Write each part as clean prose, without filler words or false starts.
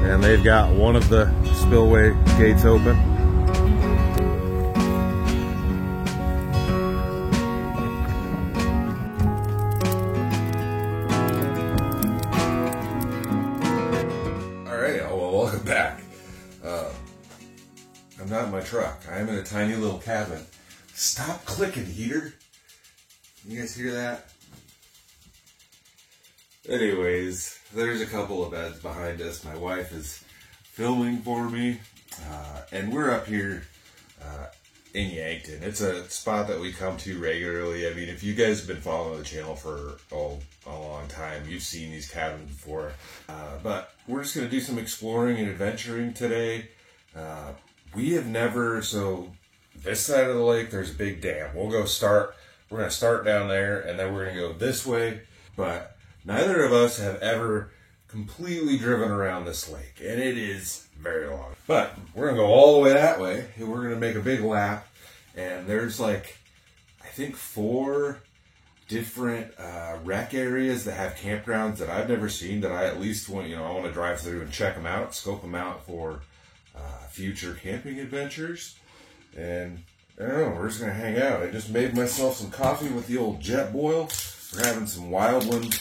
and they've got one of the spillway gates open. Alright, well, welcome back. I'm not in my truck. I am in a tiny little cabin. Stop clicking, heater. You guys hear that? Anyways, there's a couple of beds behind us. My wife is filming for me, and we're up here in Yankton. It's a spot that we come to regularly. I mean, if you guys have been following the channel for a long time, you've seen these cabins before. But we're just going to do some exploring and adventuring today. We have never, so this side of the lake, there's a big dam. We're going to start down there, and then we're going to go this way. But neither of us have ever completely driven around this lake, and it is very long. But we're going to go all the way that way, and we're going to make a big lap. And there's like, I think 4 different rec areas that have campgrounds that I've never seen, that I at least want, I want to drive through and check them out, scope them out for future camping adventures. And I don't know, we're just going to hang out. I just made myself some coffee with the old Jetboil. We're having some Wildland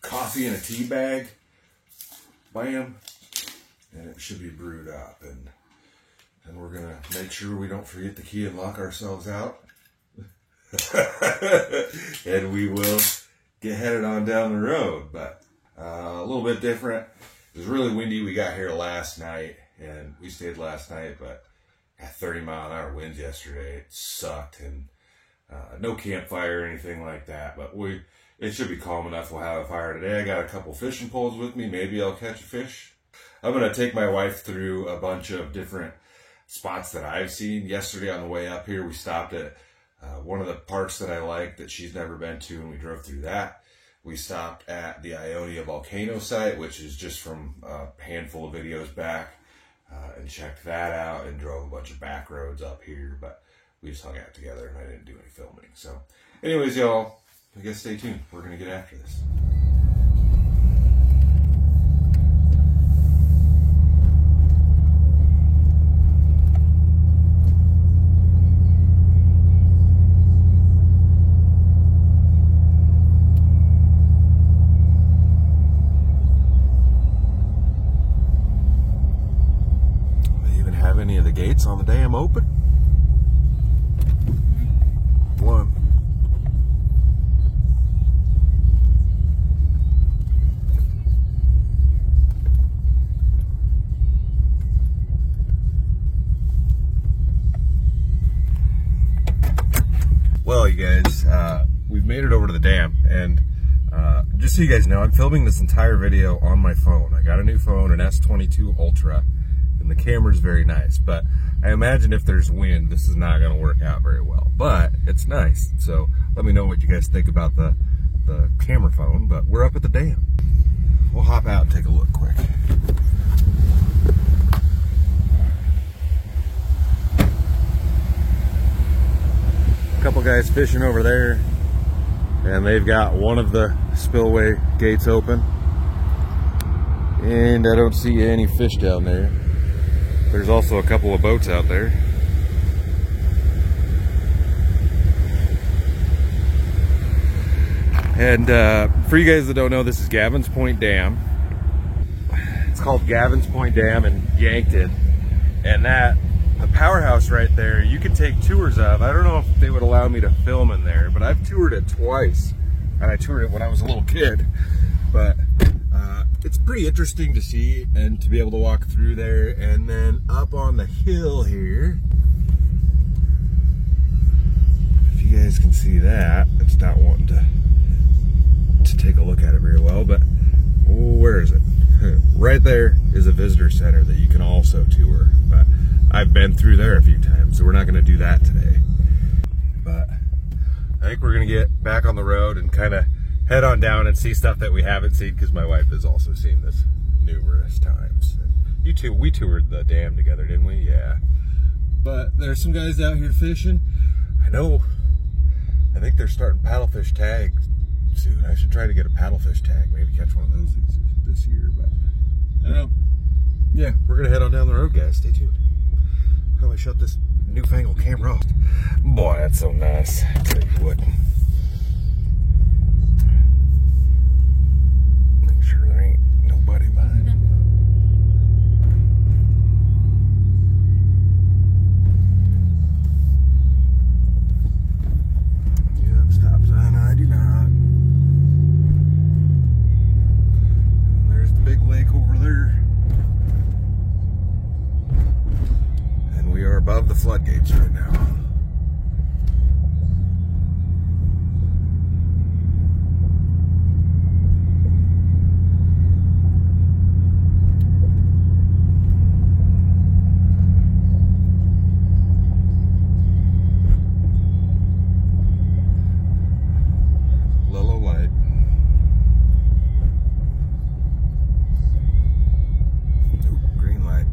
coffee in a tea bag. Bam. And it should be brewed up. And we're going to make sure we don't forget the key and lock ourselves out. And we will get headed on down the road. But a little bit different. It was really windy. We got here last night, and we stayed last night, but at 30-mile-an-hour winds yesterday. It sucked, and no campfire or anything like that. But it should be calm enough. We'll have a fire today. I got a couple fishing poles with me. Maybe I'll catch a fish. I'm going to take my wife through a bunch of different spots that I've seen. Yesterday on the way up here, we stopped at one of the parks that I like that she's never been to, and we drove through that. We stopped at the Ionia volcano site, which is just from a handful of videos back. And checked that out and drove a bunch of back roads up here, but we just hung out together and I didn't do any filming. So anyways, y'all, I guess stay tuned. We're going to get after this. Any of the gates on the dam open? One. Well, you guys, we've made it over to the dam, and just so you guys know, I'm filming this entire video on my phone. I got a new phone, an S22 Ultra. And the camera's very nice, but I imagine if there's wind, this is not going to work out very well. But it's nice, so let me know what you guys think about the camera phone. But we're up at the dam. We'll hop out and take a look quick. A couple guys fishing over there, and they've got one of the spillway gates open. And I don't see any fish down there. There's also a couple of boats out there. And for you guys that don't know, this is Gavins Point Dam. It's called Gavins Point Dam in Yankton. And the powerhouse right there, you can take tours of. I don't know if they would allow me to film in there, but I've toured it twice. And I toured it when I was a little kid. But it's pretty interesting to see and to be able to walk through there. And then up on the hill here, if you guys can see that, it's not wanting to take a look at it very well, but where is it? Right there is a visitor center that you can also tour, but I've been through there a few times, so we're not going to do that today. But I think we're going to get back on the road and kind of head on down and see stuff that we haven't seen, because my wife has also seen this numerous times. And we toured the dam together, didn't we? Yeah. But there's some guys out here fishing. I think they're starting paddlefish tags soon. I should try to get a paddlefish tag, maybe catch one of those this year, but I don't know. yeah, we're gonna head on down the road, guys. Stay tuned. How do I shut this newfangled camera off? Boy, that's so nice. I tell you what. Make sure there ain't nobody behind. Yep, stop sign I do not. And there's the big lake over there. We are above the floodgates right now. Yellow light. Ooh, green light.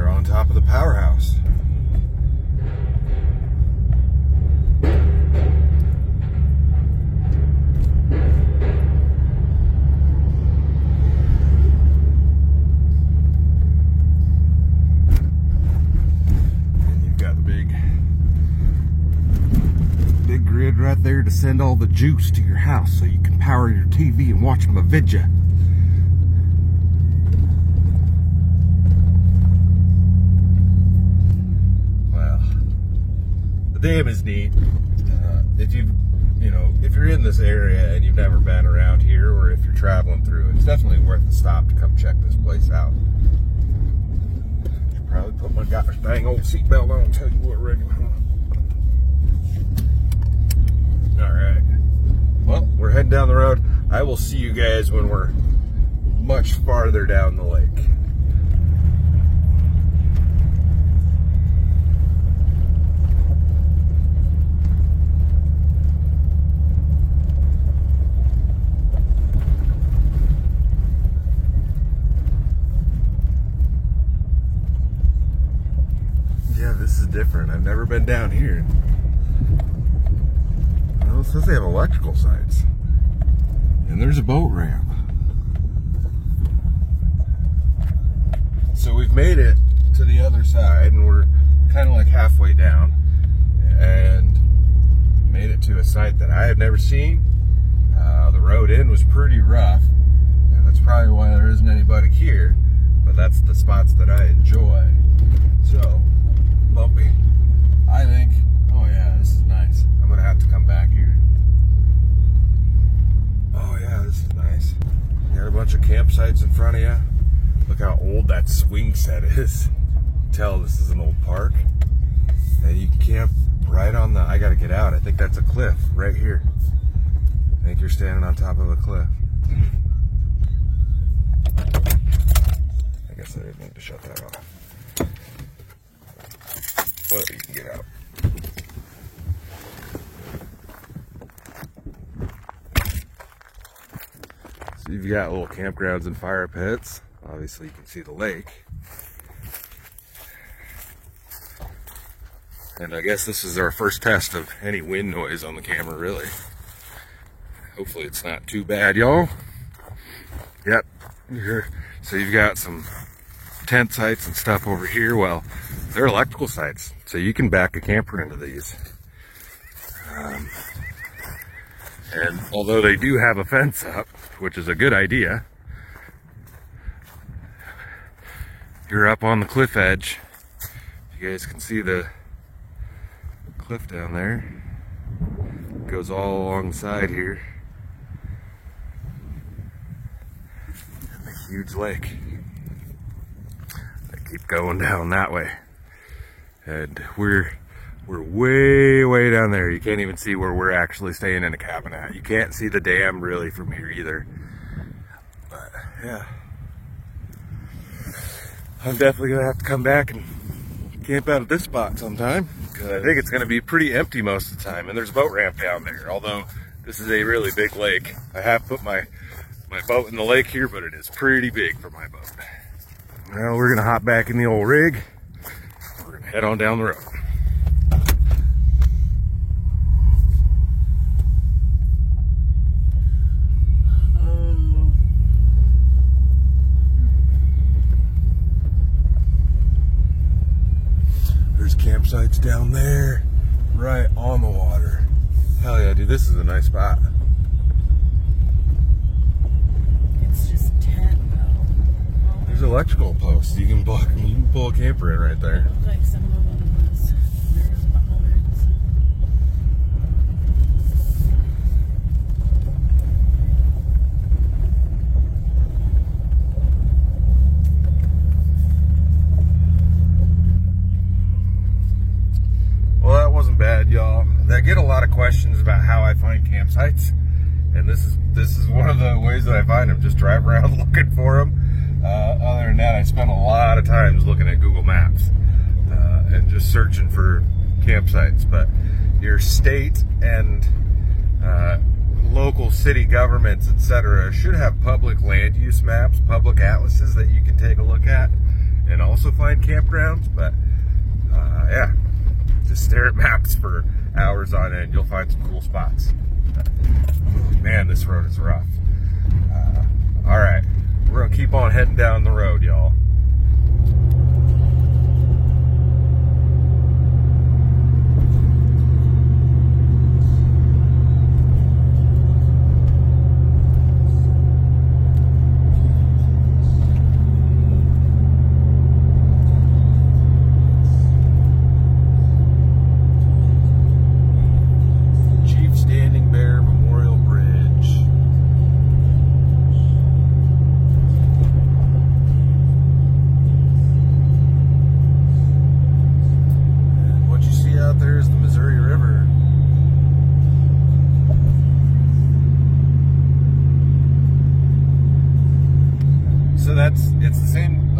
On top of the powerhouse. And you've got the big grid right there to send all the juice to your house so you can power your TV and watch my vidya. Dam is neat. If you're in this area and you've never been around here, or if you're traveling through, it's definitely worth a stop to come check this place out. Should probably put my gosh dang old seatbelt on and tell you what, Rick. All right. Well, we're heading down the road. I will see you guys when we're much farther down the lake. Yeah, this is different. I've never been down here. Well, it says they have electrical sites. And there's a boat ramp. So we've made it to the other side, and we're kind of like halfway down. And made it to a site that I have never seen. The road in was pretty rough. And that's probably why there isn't anybody here. But that's the spots that I enjoy. So, bumpy. I think, oh yeah, this is nice. I'm gonna have to come back here. Oh yeah, this is nice. You got a bunch of campsites in front of you. Look how old that swing set is. Tell this is an old park. And you can camp right on the, I gotta get out. I think that's a cliff right here. I think you're standing on top of a cliff. I guess I didn't need to shut that off. Well, you can get out. So you've got little campgrounds and fire pits. Obviously you can see the lake. And I guess this is our first test of any wind noise on the camera, really. Hopefully it's not too bad, y'all. Yep. So you've got some tent sites and stuff over here. Well, they're electrical sites, so you can back a camper into these. And although they do have a fence up, which is a good idea, you're up on the cliff edge. You guys can see the cliff down there. It goes all along the side here. And the huge lake. They keep going down that way. And we're way down there. You can't even see where we're actually staying in a cabin at. You can't see the dam really from here either. But yeah, I'm definitely gonna have to come back and camp out at this spot sometime, because I think it's gonna be pretty empty most of the time. And there's a boat ramp down there, although this is a really big lake. I have put my boat in the lake here, but it is pretty big for my boat. Well, we're gonna hop back in the old rig. We're gonna head on down the road. down there, right on the water. Hell yeah, dude, this is a nice spot. It's just tent though. There's electrical posts. You can pull a camper in right there. Looks like some of them was, there's bollards. Well, that wasn't bad, y'all. I get a lot of questions about how I find campsites, and this is one of the ways that I find them. Just drive around looking for them. Other than that, I spend a lot of times looking at Google Maps and just searching for campsites. But your state and local city governments, etc., should have public land use maps, public atlases that you can take a look at and also find campgrounds. But yeah, just stare at maps for hours on end. You'll find some cool spots. Man, this road is rough. All right, we're gonna keep on heading down the road, y'all. It's the same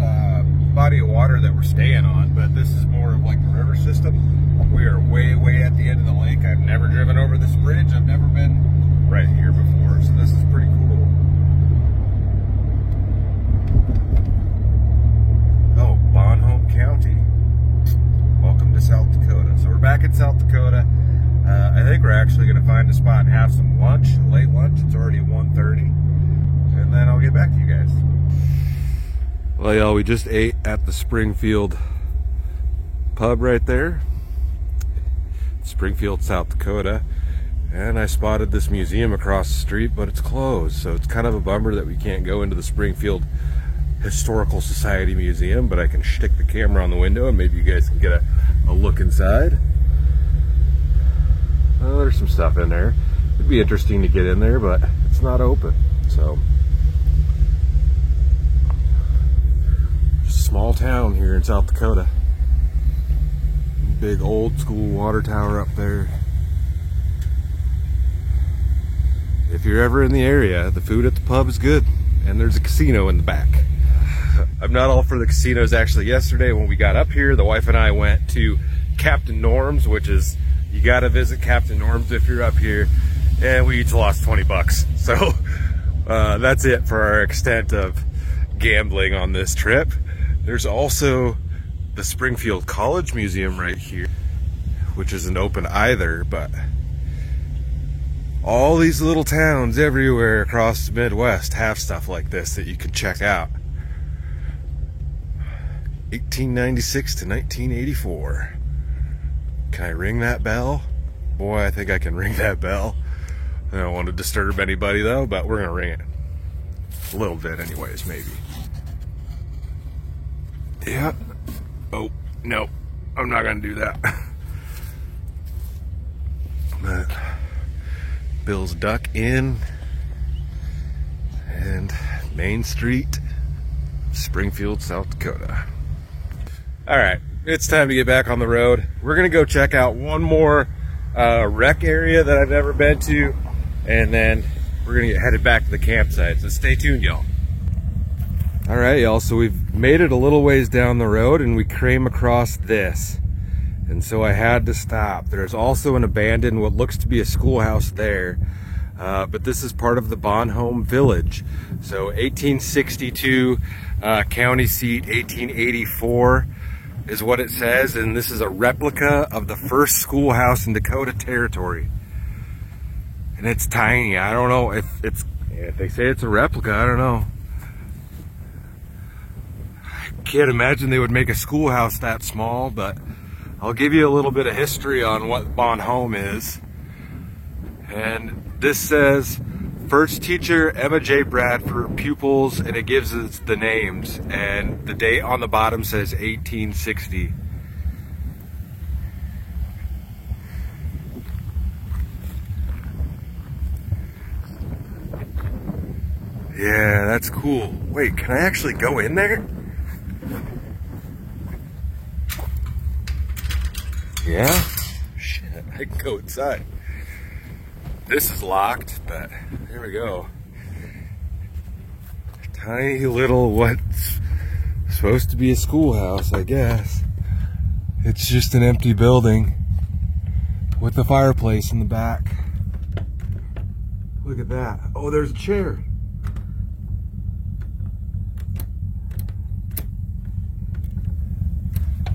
body of water that we're staying on, but this is more of like the river system. We are way at the end of the lake. I've never driven over this bridge. I've never been right here before, so this is pretty cool. Oh, Bon Homme County. Welcome to South Dakota. So we're back in South Dakota. I think we're actually going to find a spot and have some lunch, late lunch. It's already 1:30, and then I'll get back to you guys. Well, y'all, we just ate at the Springfield pub right there, Springfield, South Dakota, and I spotted this museum across the street, but it's closed, so it's kind of a bummer that we can't go into the Springfield Historical Society Museum, but I can stick the camera on the window and maybe you guys can get a look inside. Oh, there's some stuff in there. It'd be interesting to get in there, but it's not open, so. Small town here in South Dakota. Big old school water tower up there. If you're ever in the area, the food at the pub is good, and there's a casino in the back. I'm not all for the casinos. Actually, yesterday when we got up here, the wife and I went to Captain Norm's, which is, you gotta visit Captain Norm's if you're up here, and we each lost 20 bucks. So that's it for our extent of gambling on this trip. There's also the Springfield College Museum right here, which isn't open either, but all these little towns everywhere across the Midwest have stuff like this that you can check out. 1896 to 1984. Can I ring that bell? Boy, I think I can ring that bell. I don't want to disturb anybody though, but we're gonna ring it. A little bit anyways, maybe. Yeah. Oh, no. I'm not going to do that. But Bill's Duck Inn and Main Street, Springfield, South Dakota. All right, it's time to get back on the road. We're going to go check out one more rec area that I've never been to, and then we're going to get headed back to the campsite. So stay tuned, y'all. All right, y'all, so we've made it a little ways down the road and we came across this. And so I had to stop. There's also an abandoned, what looks to be a schoolhouse there. But this is part of the Bon Homme Village. So 1862, county seat, 1884 is what it says. And this is a replica of the first schoolhouse in Dakota Territory. And it's tiny. I don't know if they say it's a replica, I don't know. Can't imagine they would make a schoolhouse that small, but I'll give you a little bit of history on what Bon Homme is. And this says, first teacher Emma J. Bradford, pupils, and it gives us the names. And the date on the bottom says 1860. Yeah, that's cool. Wait, can I actually go in there? Yeah? Shit, I can go inside. This is locked, but there we go. Tiny little, what's supposed to be a schoolhouse, I guess. It's just an empty building with a fireplace in the back. Look at that. Oh, there's a chair.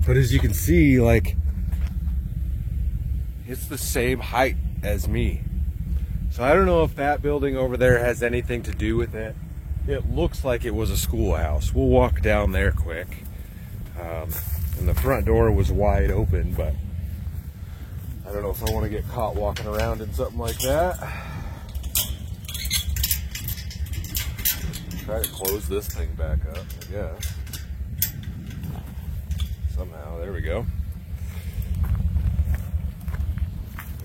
But as you can see, like, it's the same height as me. So I don't know if that building over there has anything to do with it. It looks like it was a schoolhouse. We'll walk down there quick. And the front door was wide open, but I don't know if I want to get caught walking around in something like that. Try to close this thing back up, I guess. Somehow, there we go.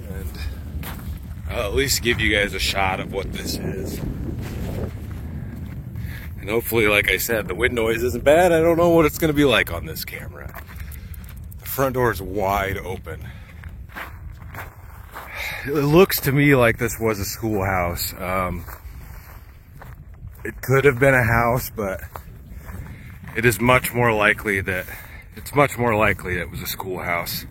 And I'll at least give you guys a shot of what this is. And hopefully, like I said, the wind noise isn't bad. I don't know what it's going to be like on this camera. The front door is wide open. It looks to me like this was a schoolhouse. It could have been a house, but it is much more likely that it was a schoolhouse.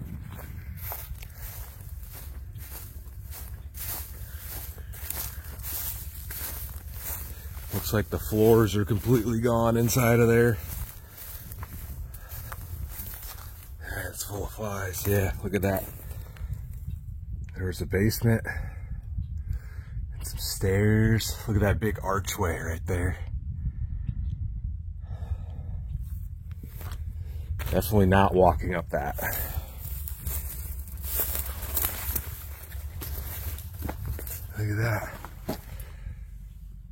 Looks like the floors are completely gone inside of there. It's full of flies. Yeah, look at that. There's a basement and some stairs. Look at that big archway right there. Definitely not walking up that. Look at that.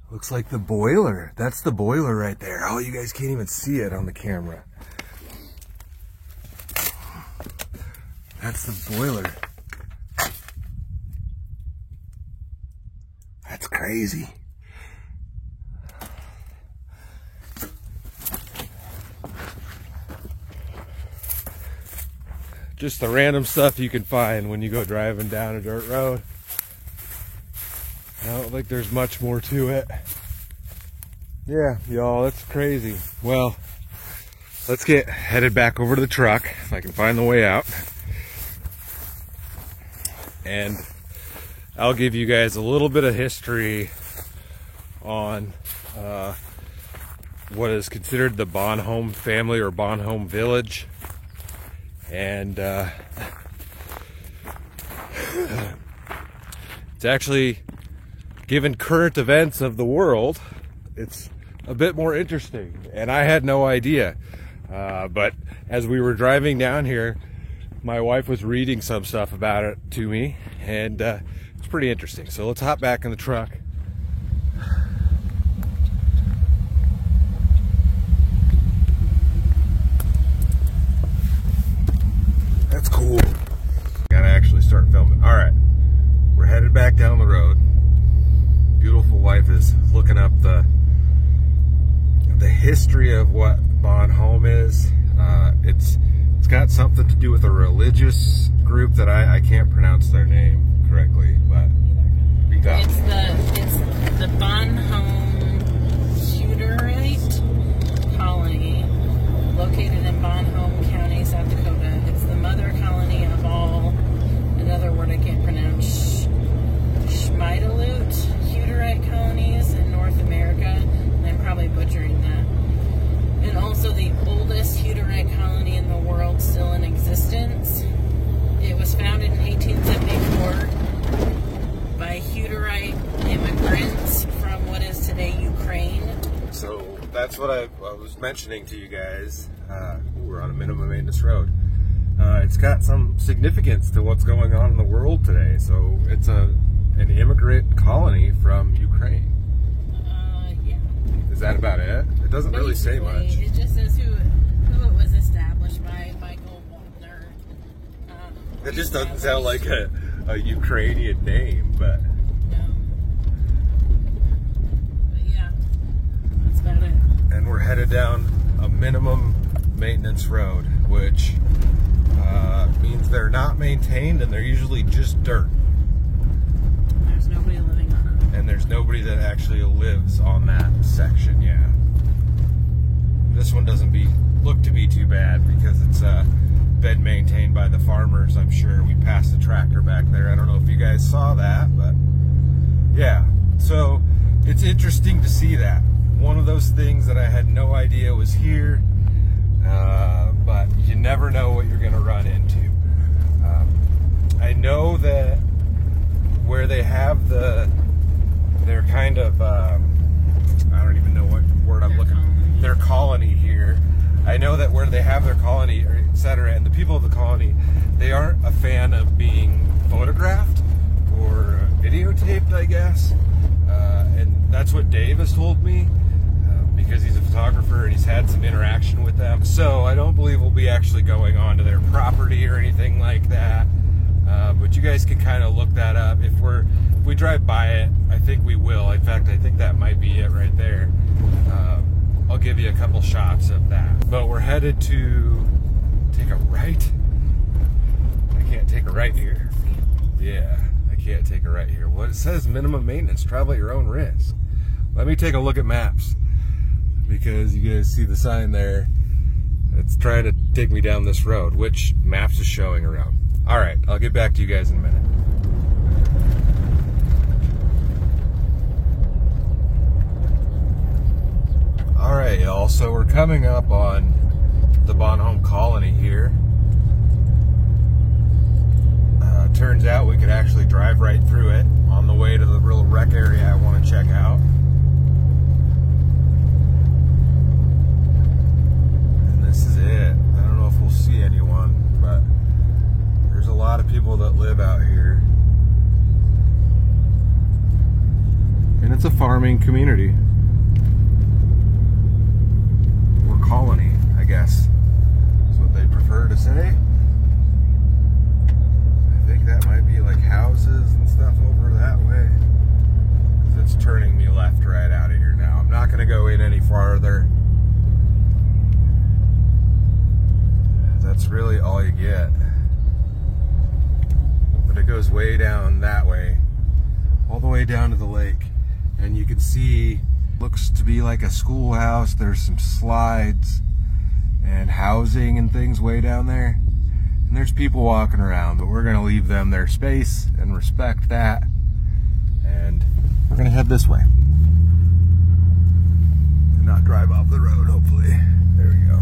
Looks like the boiler. That's the boiler right there. Oh, you guys can't even see it on the camera. That's the boiler. That's crazy. Just the random stuff you can find when you go driving down a dirt road. I don't think there's much more to it. Yeah, y'all, that's crazy. Well, let's get headed back over to the truck if I can find the way out. And I'll give you guys a little bit of history on what is considered the Bon Homme family or Bon Homme village. And it's actually, given current events of the world, it's a bit more interesting, and I had no idea. But as we were driving down here, my wife was reading some stuff about it to me, and it's pretty interesting. So let's hop back in the truck. That's cool. Gotta actually start filming. All right, we're headed back down the road. Beautiful wife is looking up the history of what Bon Homme is. It's got something to do with a religious group that I can't pronounce their name correctly, but It's the Bon Homme Hutterite colony located in Bon Homme County, South Dakota. It's the mother colony of all, another word I can't pronounce, Schmeidelut Hutterite colonies in North America, and I'm probably butchering that. And also the oldest Hutterite colony in the world still in existence. It was founded in 1874 by Hutterite immigrants from what is today Ukraine. So that's what I was mentioning to you guys. We're on a minimum maintenance road. It's got some significance to what's going on in the world today. So it's an immigrant colony from Ukraine. Yeah. Is that about it? It doesn't really say much. It just says who it was established by, Michael Wagner. It just doesn't sound like a Ukrainian name, but... No. But yeah, that's about it. And we're headed down a minimum maintenance road, which means they're not maintained and they're usually just dirt. There's nobody living on it. And there's nobody that actually lives on that section, yeah. This one doesn't look to be too bad because it's been maintained by the farmers, I'm sure. We passed a tractor back there. I don't know if you guys saw that, but yeah. So it's interesting to see that. One of those things that I had no idea was here, but you never know what you're going to run into. I know that where they have their kind of, I don't even know what word I'm looking for, their colony here. I know that where they have their colony, etc., and the people of the colony, they aren't a fan of being photographed or videotaped, I guess. And that's what Dave has told me, because he's a photographer and he's had some interaction with them. So I don't believe we'll be actually going onto their property or anything like that. But you guys can kind of look that up. If we drive by it, I think we will. In fact, I think that might be it right there. I'll give you a couple shots of that. But we're headed to take a right. I can't take a right here. Yeah, I can't take a right here. What it says, minimum maintenance, travel at your own risk. Let me take a look at maps, because you guys see the sign there. It's trying to take me down this road, which maps is showing around. All right, I'll get back to you guys in a minute. All right, y'all, so we're coming up on the Bonhomme Colony here. Turns out we could actually drive right through it on the way to the real rec area I want to check out. And this is it. I don't know if we'll see anyone, but there's a lot of people that live out here. And it's a farming community. Or colony, I guess, is what they prefer to say. I think that might be like houses and stuff over that way. It's turning me left right out of here now. I'm not going to go in any farther. That's really all you get. But it goes way down that way, all the way down to the lake. And you can see, looks to be like a schoolhouse. There's some slides and housing and things way down there. And there's people walking around, but we're gonna leave them their space and respect that. And we're gonna head this way. And not drive off the road, hopefully. There we go.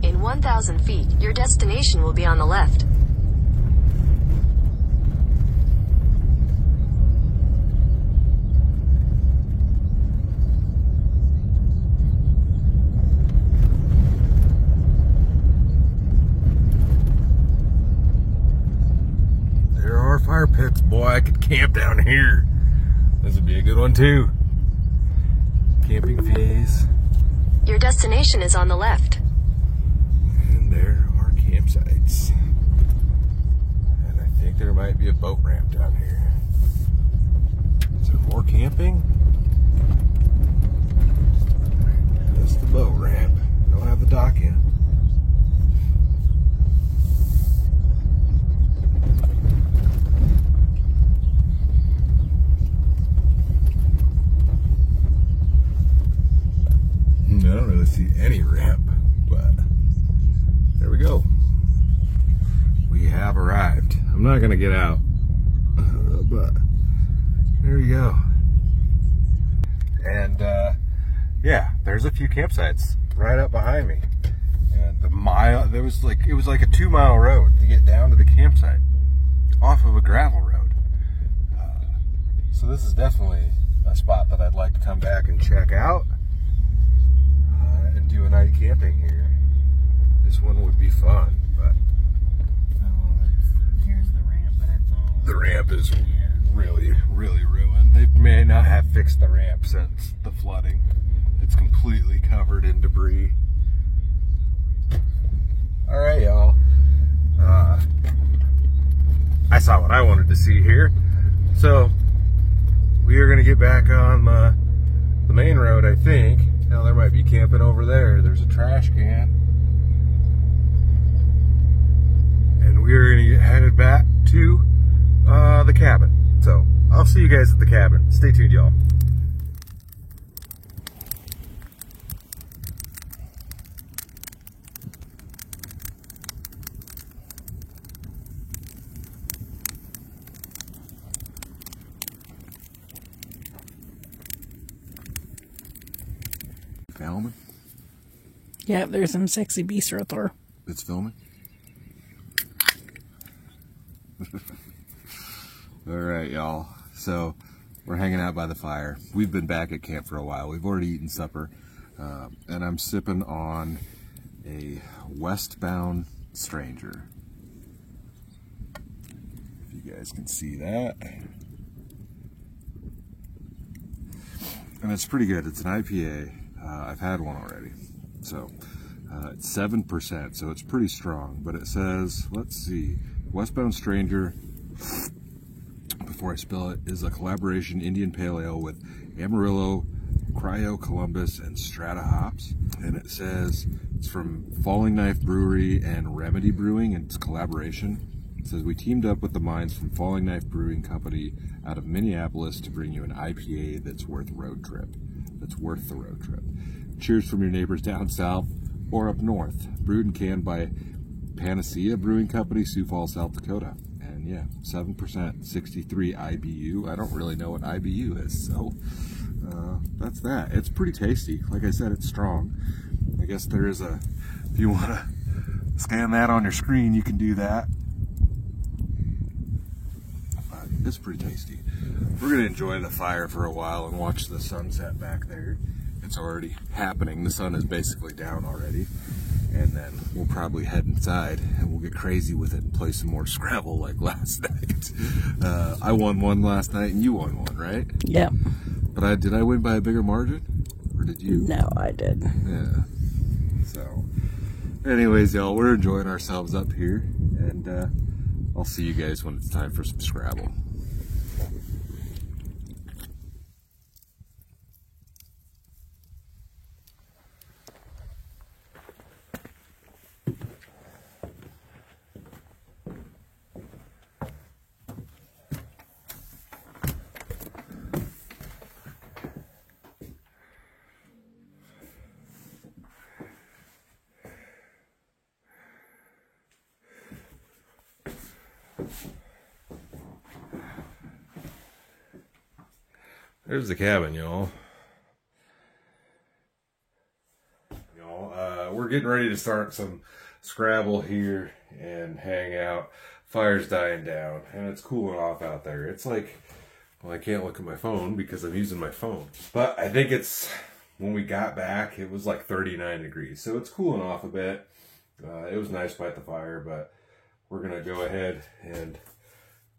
In 1,000 feet, your destination will be on the left. There are fire pits. Boy, I could camp down here. This would be a good one too. Camping fees. Your destination is on the left. And there are campsites. And I think there might be a boat ramp down here. Is there more camping? Just the boat ramp. Don't have the dock in. I don't really see any ramp, but there we go. We have arrived. I'm not going to get out, but There you go. And yeah, there's a few campsites right up behind me. And the mile, it was like a 2-mile road to get down to the campsite off of a gravel road. So this is definitely a spot that I'd like to come back and check out and do a night camping here. This one would be fun, but Here's the ramp, but it's all... the ramp is really, really ruined. They may not have fixed the ramp since the flooding. It's completely covered in debris. All right, y'all. I saw what I wanted to see here. So we are going to get back on the main road, I think. Now there might be camping over there. There's a trash can. And we're going to get headed back to the cabin. So I'll see you guys at the cabin. Stay tuned, y'all. Filming? Yeah, there's some sexy bistro there. It's filming? All right, y'all. So we're hanging out by the fire. We've been back at camp for a while. We've already eaten supper. And I'm sipping on a Westbound Stranger. If you guys can see that. And it's pretty good. It's an IPA. I've had one already. So it's 7%, so it's pretty strong. But it says, let's see, Westbound Stranger, before I spill it, is a collaboration Indian Pale Ale with Amarillo, Cryo Columbus, and Strata hops. And it says it's from Falling Knife Brewery and Remedy Brewing, and it's collaboration. It says, we teamed up with the minds from Falling Knife Brewing Company out of Minneapolis to bring you an IPA that's worth the road trip. Cheers from your neighbors down south or up north. Brewed and canned by Panacea Brewing Company, Sioux Falls, South Dakota. And yeah, 7%, 63 IBU. I don't really know what IBU is, so that's that. It's pretty tasty. Like I said, it's strong. I guess there is a, if you want to scan that on your screen, you can do that. But it's pretty tasty. We're going to enjoy the fire for a while and watch the sunset back there. It's already happening. The sun is basically down already. And then we'll probably head inside and we'll get crazy with it and play some more Scrabble like last night. I won one last night and you won one, right? Yeah. But did I win by a bigger margin? Or did you? No, I did. Yeah. So, anyways, y'all, we're enjoying ourselves up here. And I'll see you guys when it's time for some Scrabble. There's the cabin, y'all. We're getting ready to start some Scrabble here and hang out. Fire's dying down and it's cooling off out there. It's like, well, I can't look at my phone because I'm using my phone. But I think it's, when we got back, it was like 39 degrees. So it's cooling off a bit. It was nice by the fire, but we're going to go ahead and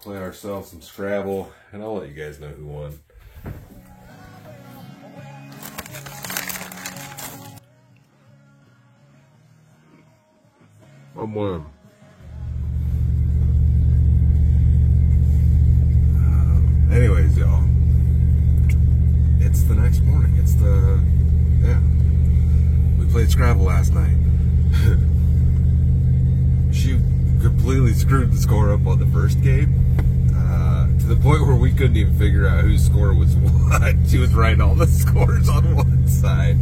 play ourselves some Scrabble. And I'll let you guys know who won. I'm one. Anyways, y'all, it's the next morning. We played Scrabble last night. She completely screwed the score up on the first game, to the point where we couldn't even figure out whose score was what. She was writing all the scores on one side.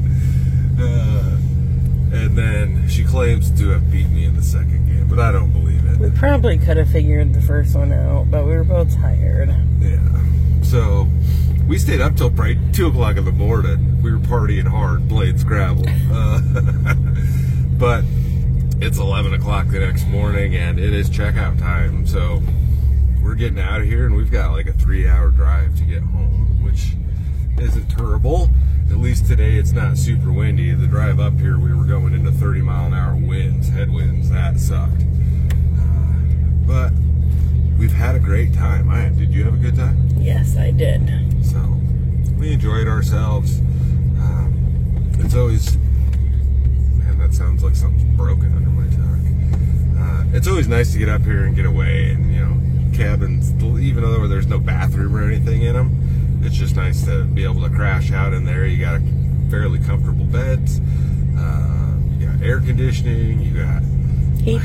And then she claims to have beat me in the second game, but I don't believe it. We probably could have figured the first one out, but we were both tired. Yeah. So So we stayed up till probably 2 o'clock in the morning. We were partying hard, playing Scrabble. But it's 11 o'clock the next morning, and it is checkout time. So we're getting out of here, and we've got like a 3-hour drive to get home, which isn't terrible. At least today it's not super windy. The drive up here, we were going into 30-mile-an-hour winds, headwinds. That sucked. But we've had a great time. Did you have a good time? Yes, I did. So we enjoyed ourselves. It's always, man, that sounds like something's broken under my tongue. It's always nice to get up here and get away, and you know, cabins, even though there's no bathroom or anything in them, it's just nice to be able to crash out in there. You got fairly comfortable beds, you got air conditioning, you got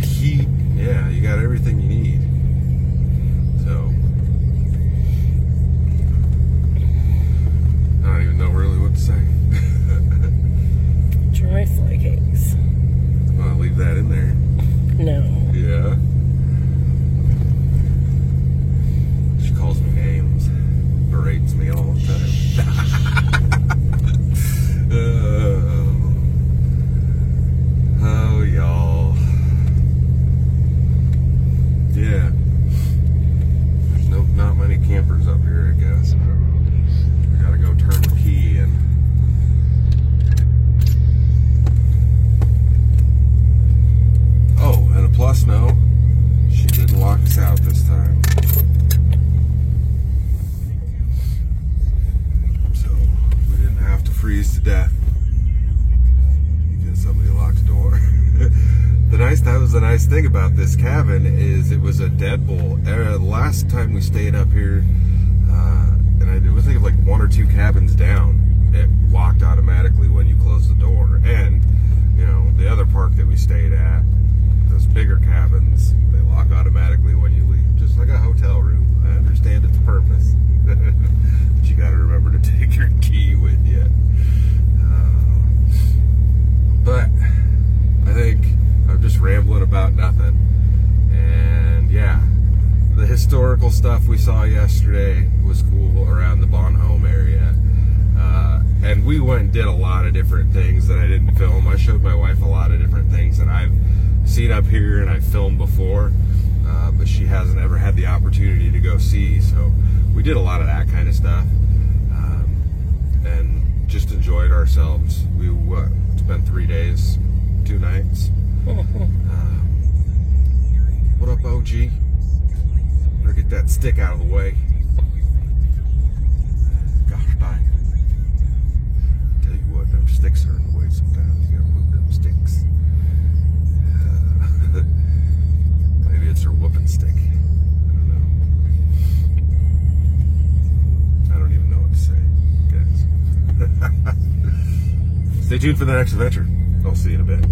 heat. Yeah, you got everything you need. So I don't even know really what to say. Dry fly cakes. I'll leave that in there. No. Yeah. She calls me names, berates me all the time. Oh, y'all. Yeah. There's not many campers up here, I guess. We gotta go turn the key in. Oh, and a plus note, she didn't lock us out this time. So we didn't have to freeze to death because somebody locked the door. That was the nice thing about this cabin is it was a deadbolt. The last time we stayed up here, and it was like 1 or 2 cabins down, it locked automatically when you closed the door. And you know, the other park that we stayed at, those bigger cabins, they lock automatically when you leave, just like a hotel room. I understand its purpose, but you got to remember to take your key with you. But I think I'm just rambling about nothing. And yeah, the historical stuff we saw yesterday was cool around the Bonhomme area. And we went and did a lot of different things that I didn't film. I showed my wife a lot of different things that I've seen up here and I've filmed before, but she hasn't ever had the opportunity to go see. So we did a lot of that kind of stuff, and just enjoyed ourselves. We spent 3 days, 2 nights. What up, OG? Better get that stick out of the way. Gosh dang. Tell you what, them sticks are in the way sometimes. You gotta move them sticks. Maybe it's her whooping stick. I don't know. I don't even know what to say, guys. Stay tuned for the next adventure. I'll see you in a bit.